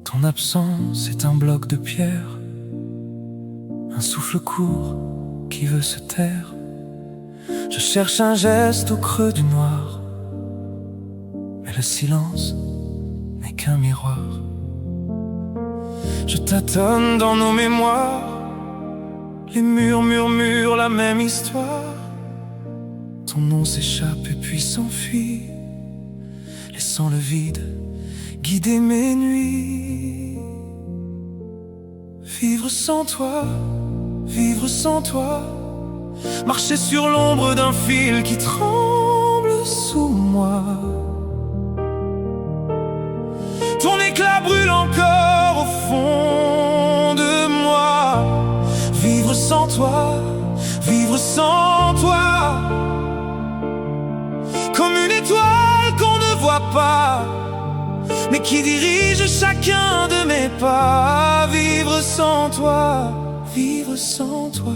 Ton absence est un bloc de pierre, un souffle court qui veut se taire. Je cherche un geste au creux du noir, mais le silence n'est qu'un miroir. Je tâtonne dans nos mémoires, les murs murmurent la même histoire. Ton nom s'échappe et puis s'enfuit, laissant le vide guider mes nuits. Vivre sans toi, vivre sans toi, marcher sur l'ombre d'un fil qui tremble sous moi. Ton éclat brûle encore au fond de moi. Vivre sans toi, vivre sans toi, comme une étoile qu'on ne voit pas, mais qui dirige chacun de mes pas. Vivre sans toi, vivre sans toi,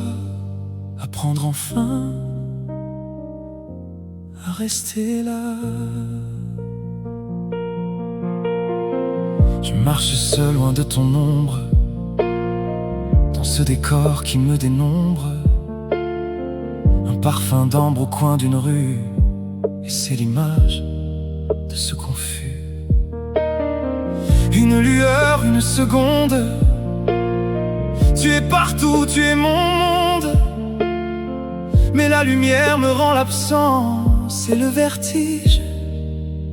apprendre enfin à rester là. Je marche seul loin de ton ombre, dans ce décor qui me dénombre. Un parfum d'ambre au coin d'une rue, et c'est l'image de ce qu'on fut. Une lueur, une seconde, tu es partout, tu es mon monde. Mais la lumière me rend l'absence et le vertige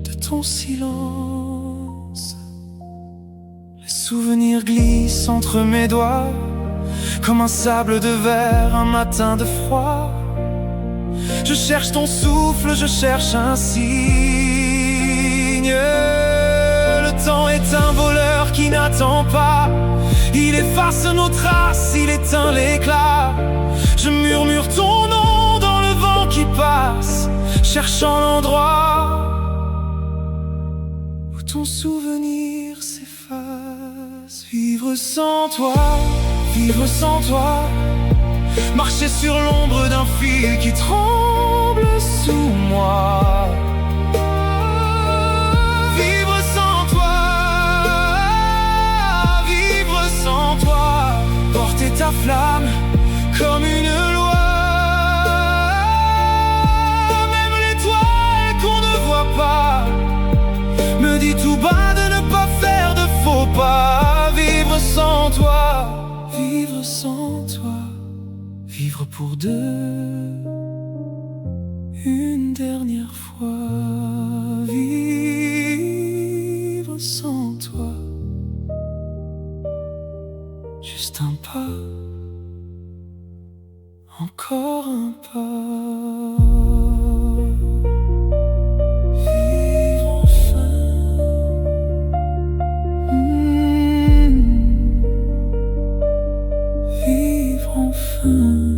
de ton silence. Les souvenirs glissent entre mes doigts, comme un sable de verre, un matin de froid. Je cherche ton souffle, je cherche un signe. Le temps est un voleur qui n'attend pas, il efface nos traces, il éteint l'éclat. Je murmure ton nom dans le vent qui passe, cherchant l'endroit où ton souvenir s'efface. Vivre sans toi, vivre sans toi, marcher sur l'ombre d'un fil qui tremble sous moi. Vivre sans toi, vivre sans toi, porter ta flamme comme une loi. Même l'étoile qu'on ne voit pas me dit tout bas de ne pas faire de faux pas. Vivre sans toi, vivre sans toi, vivre pour deux, une dernière fois. Vivre sans toi, juste un pas, encore un pas. Vivre enfin, vivre enfin.